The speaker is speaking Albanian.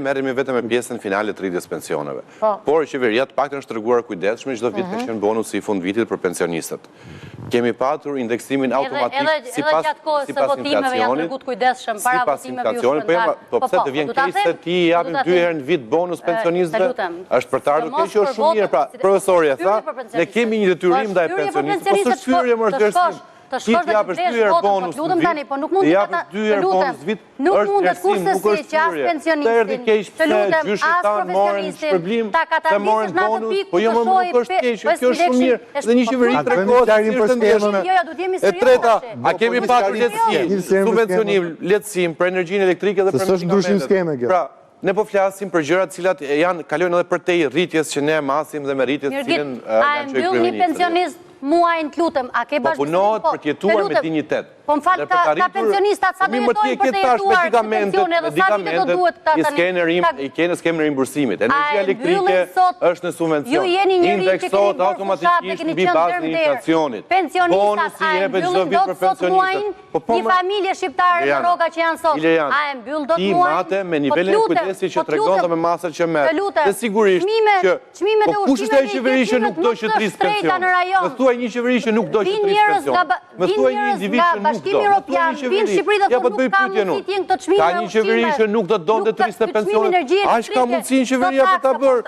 Merremi vetëm me pjesën finale të rritjes pensioneve. Por qeveria të paktën është treguar kujdesshme, çdo vit ka qenë bonusi i fund vitit për pensionistët. Kemi patur indeksimin automatik sipas inflacionit. Sipas inflacionit, po pse të vjen keq se ti i japim 2 herë në vit bonus pensionistëve? Është për të ardhur keq, është shumë mirë. Pra, profesori tha, ne kemi një detyrim ndaj pensionistëve. Po s'është hyrje më është ti t'japësh 2 herë bonus në vit, ti japësh 2 herë bonus në vit, është vlerësim, nuk është hyrje. Të erdhi keq pse gjyshit tanë morën shpërblim, të morën bonus, po jo më nuk është keq, kjo është shumë mirë. Dhe një qeveri tregohet si është ndjeshme. E treta, a kemi patur lehtësim, subvencionim, lehtësim për energjinë elektrike dhe për medikamentet. Pra, ne po flasim për gjërat cilat kalojnë edhe për te rritjes që ne masim dhe me rritjes cilën a e mbyll një pensionist muajin të lutem, a ke bashkëpunim? Po punohet për të jetuar me dinjitet. Po më falë, ka pensionistat sa do jetojnë për të jetuar në pensione dhe sa vite do duhet ta tani? I kene skemë rimbursimit. Energia elektrike është në subvencion. Indeksohet automatikisht mbi bazën e inflacionit. Pensionistat a e mbyllin do të sot muajin? Një familje shqiptare në rroga që janë sot, a e mbyll do të muajin? Ti mate me nivelin e kujdesi që tregon dhe me masat që merr. Dhe sigurisht që po kush është ai qeveri që nuk do që të rrisë pension? Më thuaj një qeveri që nuk do që të rrisë pension. Më thuaj një individ që nuk do. Vinë Shqipëri dhe thonë nuk ka mundësi t'jenë këto çmime. Ka një qeveri që nuk do donte të rrisë pensionet. A shka mundësi në qeveria për ta bërë?